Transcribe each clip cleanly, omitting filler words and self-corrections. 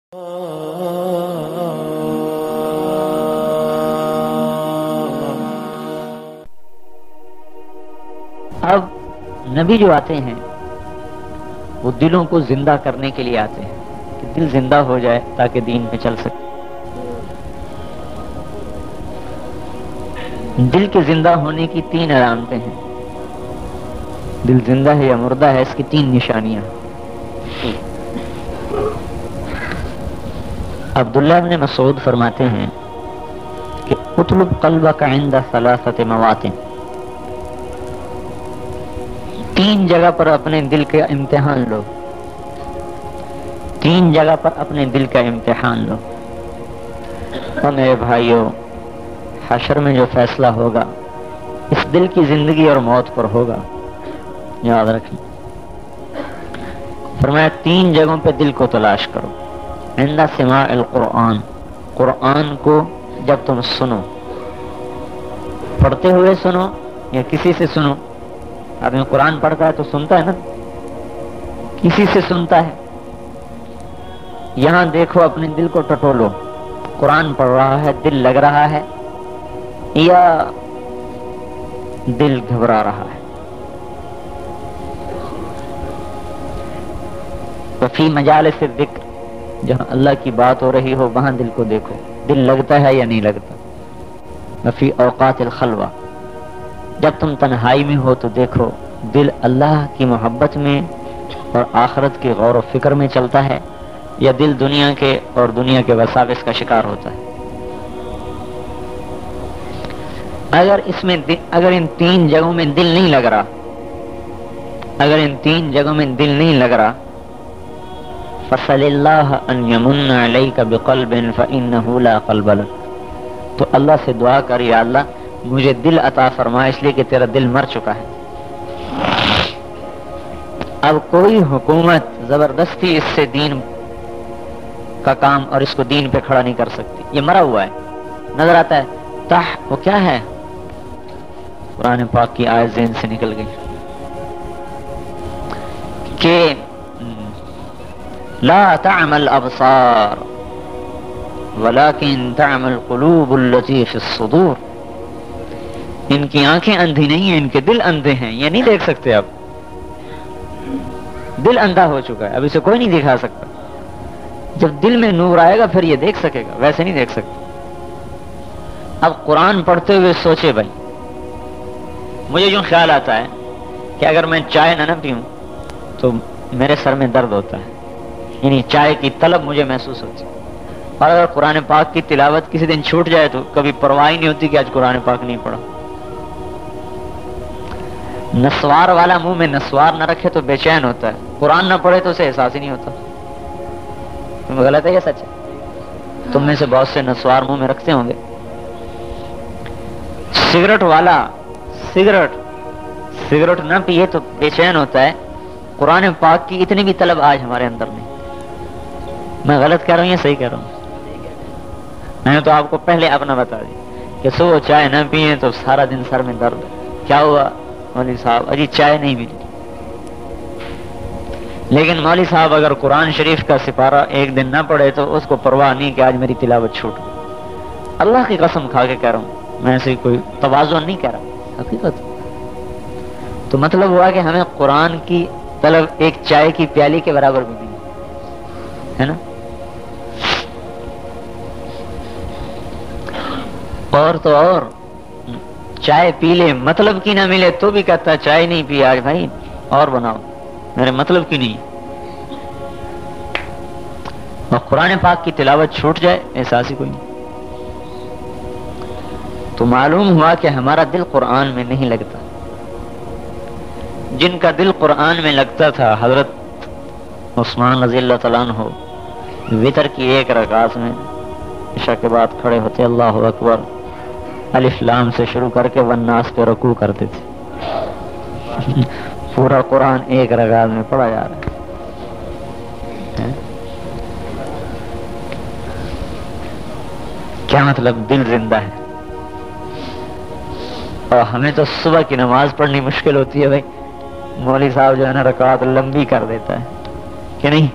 اب نبی جو آتے ہیں وہ دلوں کو زندہ کرنے کے لیے آتے ہیں کہ دل زندہ ہو جائے تاکہ دین پہ چل سکے. دل کے زندہ ہونے کی 3 علامتیں ہیں. دل زندہ ہے یا مردہ ہے اس کی 3 نشانیاں. عبداللہ بن مسعود فرماتے ہیں کہ اطلب قلبک عند 3 مواطن. 3 جگہ پر اپنے دل کا امتحان لو. 3 جگہ پر اپنے دل کا امتحان لو. اور میرے بھائیوں، حشر میں جو فیصلہ ہوگا اس دل کی زندگی اور موت پر ہوگا، یاد رکھیں. فرمایا 3 جگہوں پہ دل کو تلاش کرو. عند سماع القرآن، قرآن کو جب تم سنو، پڑھتے ہوئے سنو یا کسی سے سنو. آدمی قرآن پڑھتا ہے تو سنتا ہے نا، کسی سے سنتا ہے. یہاں دیکھو اپنے دل کو ٹٹولو، قرآن پڑھ رہا ہے، دل لگ رہا ہے یا دل گھبرا رہا ہے. وفی مجالس الذکر، جہاں اللہ کی بات ہو رہی ہو وہاں دل کو دیکھو، دل لگتا ہے یا نہیں لگتا. وفی اوقات الخلوہ، جب تم تنہائی میں ہو تو دیکھو دل اللہ کی محبت میں اور آخرت کی غور و فکر میں چلتا ہے یا دل دنیا کے اور دنیا کے وساوس کا شکار ہوتا ہے. اگر ان 3 جگہوں میں دل نہیں لگ رہا، اگر ان 3 جگہوں میں دل نہیں لگ رہا، فصل اللہ ان یمن علیک بقلب فانہ لا قلب لک، تو اللہ سے دعا کر یا اللہ مجھے دل عطا فرما، اس لیے کہ تیرا دل مر چکا ہے. اب کوئی حکومت زبردستی اس سے دین کا کام اور اس کو دین پہ کھڑا نہیں کر سکتی. یہ مرا ہوا ہے، نظر آتا ہے. وہ کیا ہے؟ قرآن پاک کی آیت ذہن سے نکل گئی کہ لا تعمل الابصار ولكن تعمل القلوب التي في الصدور. ان کی آنکھیں اندھی نہیں ہیں، ان کے دل اندھے ہیں. یہ نہیں دیکھ سکتے. اب دل اندھا ہو چکا ہے، اب اسے کوئی نہیں دکھا سکتا. جب دل میں نور آئے گا پھر یہ دیکھ سکے گا، ویسے نہیں دیکھ سکتا. اب قرآن پڑھتے ہوئے سوچے بھائی، مجھے یوں خیال آتا ہے کہ اگر میں چائے نہ پیوں تو میرے سر میں درد ہوتا ہے، یعنی چائے کی طلب مجھے محسوس ہوتی ہے. اور اگر قرآن پاک کی تلاوت کسی دن چھوٹ جائے تو کبھی پرواہ نہیں ہوتی کہ آج قرآن پاک نہیں پڑھا. نسوار والا منہ میں نسوار نہ رکھے تو بے چین ہوتا ہے، قرآن نہ پڑھے تو اسے احساس ہی نہیں ہوتا. غلط ہے یا سچ ہے؟ تم میں سے بہت سے نسوار منہ میں رکھتے ہوں گے. سگریٹ والا سگریٹ نہ پیے تو بے چین ہوتا ہے. قرآن پاک کی اتنی بھی طلب آج ہمارے اندر نہیں. میں غلط کہہ رہا ہوں یا صحیح کہہ رہا ہوں؟ میں نے تو آپ کو پہلے اپنا بتا دیا کہ صبح چائے نہ پیئے تو سارا دن سر میں درد. کیا ہوا مولوی صاحب؟ اجی چائے نہیں ملی. لیکن مولوی صاحب اگر قرآن شریف کا سپارہ ایک دن نہ پڑھے تو اس کو پرواہ نہیں کہ آج میری تلاوت چھوٹ گئی. اللہ کی قسم کھا کے کہہ رہا ہوں، میں ایسے کوئی تواضع نہیں کہہ رہا، حقیقت. تو مطلب ہوا کہ ہمیں قرآن کی طلب ایک چائے کی پیالی کے برابر بھی نہیں ہے نا. اور تو اور چائے پی لے، مطلب کی نہ ملے تو بھی کہتا ہے چائے نہیں پی آج بھائی اور بناؤ، میرے مطلب کی نہیں. اور قرآن پاک کی تلاوت چھوٹ جائے احساس ہی کوئی نہیں. تو معلوم ہوا کہ ہمارا دل قرآن میں نہیں لگتا. جن کا دل قرآن میں لگتا تھا، حضرت عثمان رضی اللہ تعالیٰ عنہ وتر کی 1 رکعت میں عشاء کے بعد کھڑے ہوتے، اللہ اکبر، الف لام سے شروع کر کے والناس پہ رکوع کرتے تھے. پورا قرآن 1 رکعت میں پڑھا جا رہا ہے. کیا مطلب؟ دل زندہ ہے. اور ہمیں تو صبح کی نماز پڑھنی مشکل ہوتی ہے بھائی. مولوی صاحب جو ہے نا رکعت لمبی کر دیتا ہے کہ نہیں،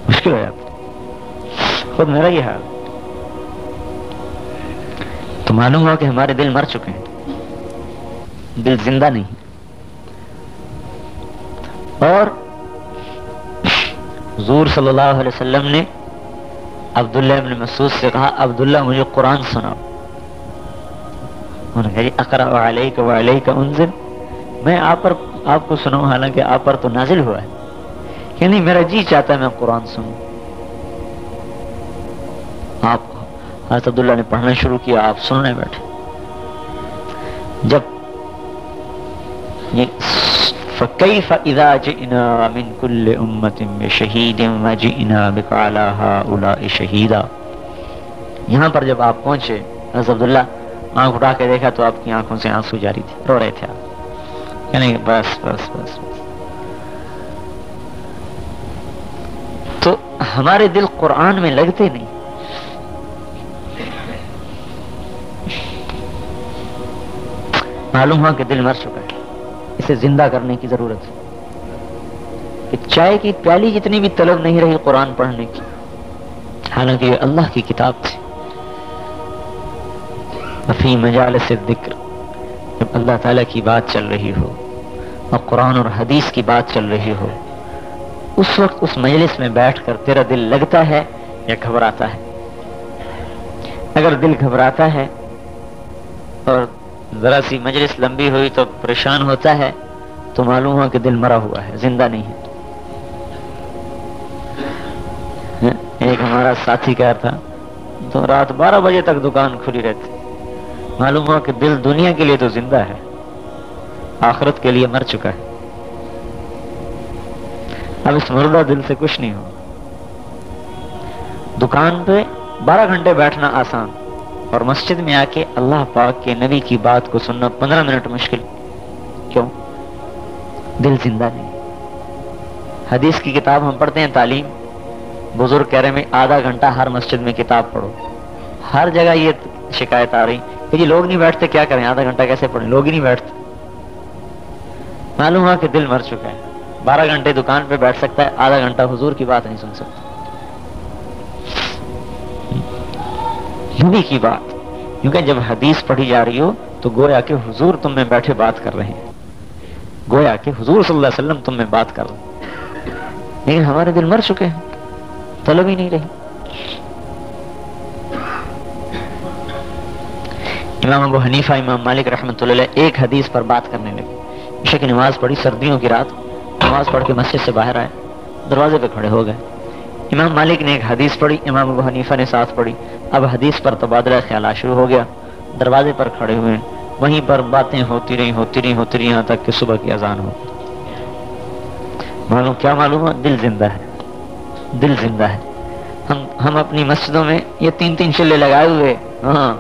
مشکل ہو جاتا ہے. خود میرا یہ حال. تو معلوم ہوا کہ ہمارے دل مر چکے ہیں, دل زندہ نہیں. اور حضور صلی اللہ علیہ وسلم نے عبداللہ ابن مسعود سے کہا, عبداللہ مجھے قرآن سناؤ. انہوں نے کہا اقرأ علیک وعلیک انزل, میں آپ کو سناؤں حالانکہ آپ پر تو نازل ہوا ہے. کہ نہیں, میرا جی چاہتا ہے میں قرآن سنوں. آپ حضرت عبداللہ نے پڑھنا شروع کیا, آپ سننے بیٹھے. جب فَكَيْفَ إِذَا جِئْنَا مِنْ كُلِّ أُمَّةٍ بِشَهِيدٍ وَجِئْنَا بِكَ عَلَى هَؤُلَاءِ شَهِيدًا. یہاں پر جب آپ پہنچے, حضرت عبداللہ آنکھ اٹھا کے دیکھا تو آپ کی آنکھوں سے آنسو جاری تھے, رو رہے تھے آپ. یعنی بس بس بس بس. تو ہمارے دل قرآن میں لگتے نہیں. معلوم ہوا کہ دل مر چکا ہے, اسے زندہ کرنے کی ضرورت ہے. کہ چائے کی پیالی جتنی بھی طلب نہیں رہی قرآن پڑھنے کی, حالانکہ یہ اللہ کی کتاب تھی. فی مجالس الذکر, جب اللہ تعالیٰ کی بات چل رہی ہو اور قرآن اور حدیث کی بات چل رہی ہو, اس وقت اس مجلس میں بیٹھ کر تیرا دل لگتا ہے یا گھبراتا ہے؟ اگر دل گھبراتا ہے اور ذرا سی مجلس لمبی ہوئی تو پریشان ہوتا ہے, تو معلوم ہوا کہ دل مرا ہوا ہے, زندہ نہیں ہے. ایک ہمارا ساتھی کہہ رہا تھا تو رات 12 بجے تک دکان کھلی رہتی. معلوم ہوا کہ دل دنیا کے لیے تو زندہ ہے, آخرت کے لیے مر چکا ہے. اب اس مردہ دل سے کچھ نہیں ہو. دکان پہ 12 گھنٹے بیٹھنا آسان, اور مسجد میں آ کے اللہ پاک کے نبی کی بات کو سننا 15 منٹ مشکل. کیوں؟ دل زندہ نہیں. حدیث کی کتاب ہم پڑھتے ہیں, تعلیم, بزرگ کہہ رہے ہیں آدھا گھنٹہ ہر مسجد میں کتاب پڑھو. ہر جگہ یہ شکایت آ رہی کہ جی لوگ نہیں بیٹھتے, کیا کریں, آدھا گھنٹہ کیسے پڑھیں, لوگ ہی نہیں بیٹھتے. معلوم ہوا کہ دل مر چکا ہے. 12 گھنٹے دکان پہ بیٹھ سکتا ہے, آدھا گھنٹہ حضور کی بات نہیں سن سکتا. نبی کی بات, کیونکہ جب حدیث پڑھی جا رہی ہو تو گویا کہ حضور تم میں بیٹھے بات کر رہے ہیں, گویا کہ حضور صلی اللہ علیہ وسلم تم میں بات کر رہے ہیں. لیکن ہمارے دل مر چکے ہیں, طلب ہی نہیں رہی. امام ابو حنیفہ, امام مالک رحمۃ اللہ علیہ ایک حدیث پر بات کرنے لگے. عشاء کی نماز پڑھی, سردیوں کی رات, نماز پڑھ کے مسجد سے باہر آئے, دروازے پہ کھڑے ہو گئے. امام مالک نے ایک حدیث پڑھی, امام ابو حنیفہ نے ساتھ پڑھی. اب حدیث پر تبادلہ خیالات شروع ہو گیا. دروازے پر کھڑے ہوئے, وہیں پر باتیں ہوتی رہی یہاں تک کہ صبح کی اذان ہو. معلوم کیا معلوم ہے؟ دل زندہ ہے, دل زندہ ہے. ہم اپنی مسجدوں میں یہ 3 چلے لگائے ہوئے, ہاں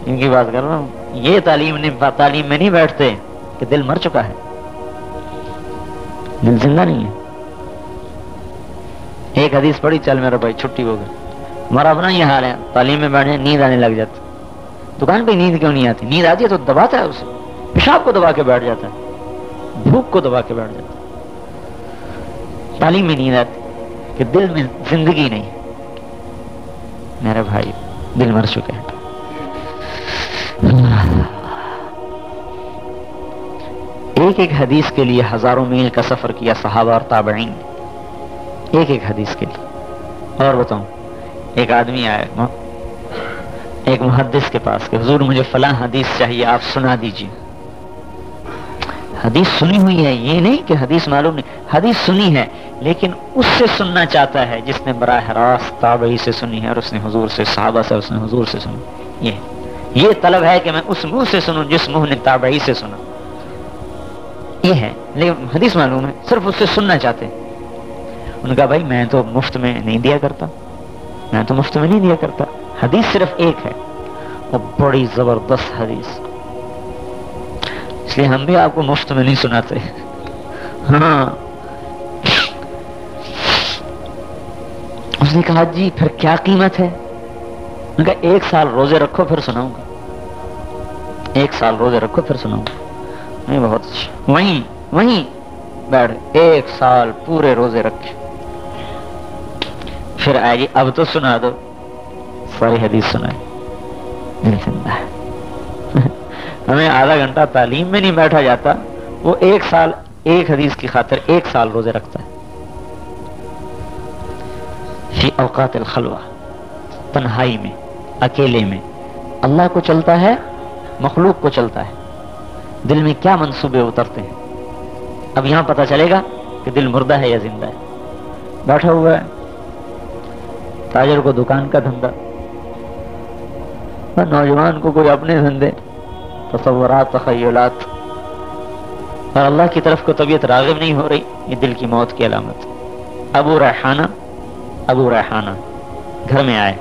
ان کی بات کر رہا ہوں, یہ تعلیم میں نہیں بیٹھتے کہ دل مر چکا ہے, دل زندہ نہیں ہے. ایک حدیث پڑھی, چل میرا بھائی چھٹی ہو گئی. ہمارا اپنا یہ حال ہے, تعلیم میں بیٹھے نیند آنے لگ جاتی. دکان پہ نیند کیوں نہیں آتی؟ نیند آتی ہے تو دباتا ہے اسے, پیشاب کو دبا کے بیٹھ جاتا ہے, بھوک کو دبا کے بیٹھ جاتا ہے. تعلیم میں نیند آتی کہ دل میں زندگی نہیں. میرے بھائی دل مر چکے ہیں. ایک حدیث کے لیے ہزاروں میل کا سفر کیا صحابہ اور تابعین, ایک حدیث کے لیے. اور بتاؤں, ایک آدمی آیا ایک محدث کے پاس کہ حضور مجھے فلاں حدیث چاہیے, آپ سنا دیجیے. حدیث سنی ہوئی ہے, یہ نہیں کہ حدیث معلوم نہیں, حدیث سنی ہے لیکن اس سے سننا چاہتا ہے جس نے براہ راست تابعی سے سنی ہے, اور اس نے حضور سے, صحابہ سے, اس نے حضور سے سنی. یہ طلب ہے کہ میں اس منہ سے سنوں جس منہ نے تابعی سے سنا. یہ ہے, لیکن حدیث معلوم ہے, صرف اس سے سننا چاہتے ہیں. ان کا بھائی میں تو مفت میں نہیں دیا کرتا, حدیث صرف ایک ہے, اور بڑی زبردست حدیث, اس لیے ہم بھی آپ کو مفت میں نہیں سناتے. ہاں, اس نے کہا جی پھر کیا قیمت ہے؟ ان کا 1 سال روزے رکھو پھر سناؤں گا, 1 سال روزے رکھو پھر سناؤں گا. نہیں, بہت اچھا. وہیں بیٹھ 1 سال پورے روزے رکھے, پھر آئے گی اب تو سنا دو، ساری حدیث سنائے، دل زندہ ہے۔ ہمیں آدھا گھنٹہ تعلیم میں نہیں بیٹھا جاتا، وہ ایک سال ایک حدیث کی خاطر 1 سال روزے رکھتا ہے۔ فی اوقات الخلوہ، تنہائی میں، اکیلے میں اللہ کو چلتا ہے، مخلوق کو چلتا ہے، دل میں کیا منصوبے اترتے ہیں۔ اب یہاں پتہ چلے گا کہ دل مردہ ہے یا زندہ ہے۔ بیٹھا ہوا ہے تاجر کو دکان کا دھندا، اور نوجوان کو کوئی اپنے دھندے، تصورات، تخیلات، اور اللہ کی طرف کو طبیعت راغب نہیں ہو رہی، یہ دل کی موت کی علامت۔ ابو ریحانہ گھر میں آئے،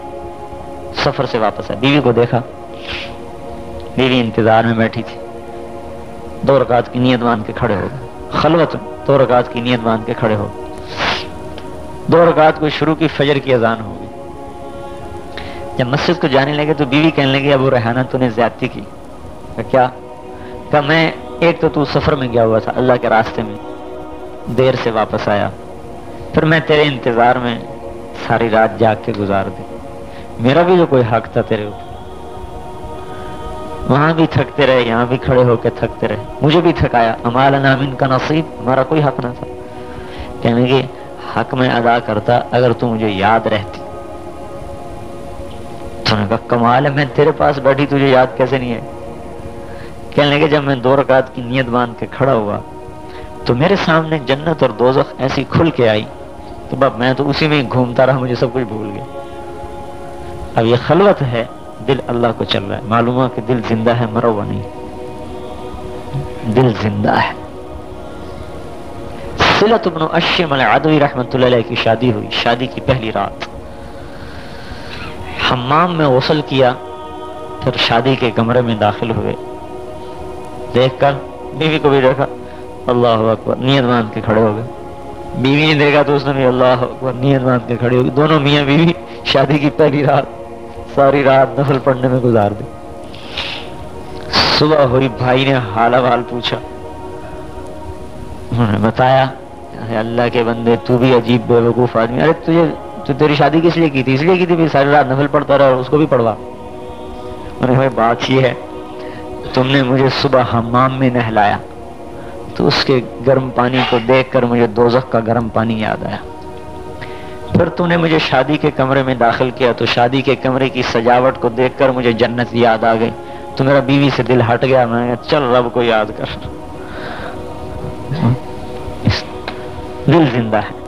سفر سے واپس آئے، بیوی کو دیکھا، بیوی انتظار میں بیٹھی تھی، 2 رکعت کی نیت باندھ کے کھڑے ہو گئے، خلوت میں 2 رکعت کی نیت باندھ کے کھڑے ہو گئے، 2 رکعت کو شروع کی، فجر کی اذان ہو گئی۔ جب مسجد کو جانے لگے تو بیوی کہنے لگی ابو ریحانہ تو نے زیادتی کی۔ کیا؟ کہ میں ایک تو سفر میں گیا ہوا تھا، اللہ کے راستے میں دیر سے واپس آیا، پھر میں تیرے انتظار میں ساری رات جاگ کے گزار دی، میرا بھی جو کوئی حق تھا تیرے اوپر، وہاں بھی تھکتے رہے، یہاں بھی کھڑے ہو کے تھکتے رہے، مجھے بھی تھکایا، اما لنا من کا نصیب، ہمارا کوئی حق نہ تھا۔ کہنے لگے حق میں ادا کرتا اگر تو مجھے یاد رہتی۔ تو نے کہا کمال ہے، میں تیرے پاس بیٹھی تجھے یاد کیسے نہیں ہے؟ کہنے لگے جب میں 2 رکعت کی نیت باندھ کے کھڑا ہوا تو میرے سامنے جنت اور دوزخ ایسی کھل کے آئی کہ باب میں تو اسی میں ہی گھومتا رہا، مجھے سب کچھ بھول گیا۔ اب یہ خلوت ہے، دل اللہ کو چل رہا ہے، معلوم ہے کہ دل زندہ ہے، مرا ہوا نہیں، دل زندہ ہے۔ صلۃ بن اشم العدوی رحمۃ اللہ علیہ کی شادی ہوئی، شادی کی پہلی رات حمام میں غسل کیا، پھر شادی کے کمرے میں داخل ہوئے، دیکھ کر بیوی کو بھی دیکھا، اللہ اکبر، نیت باندھ کے کھڑے ہو گئے، بیوی نے دیکھا تو اس نے بھی اللہ اکبر نیت باندھ کے کھڑے ہو گئے، دونوں میاں بیوی شادی کی پہلی رات ساری رات نفل پڑھنے میں گزار دی۔ صبح ہوئی، بھائی نے حال احوال پوچھا، انہوں نے بتایا اے اللہ کے بندے تو بھی عجیب بے وقوف آدمی، ارے تو تیری شادی کس لیے کی تھی؟ اس لیے کی تھی بھی ساری رات نفل پڑھتا رہا اور اس کو بھی پڑھوا۔ بھائی بات یہ ہے تم نے مجھے صبح حمام میں نہلایا تو اس کے گرم پانی کو دیکھ کر مجھے دوزخ کا گرم پانی یاد آیا، پھر تو نے مجھے شادی کے کمرے میں داخل کیا تو شادی کے کمرے کی سجاوٹ کو دیکھ کر مجھے جنت یاد آ گئی، تو میرا بیوی سے دل ہٹ گیا، میں نے کہا چل رب کو یاد کر۔ دل زندہ ہے۔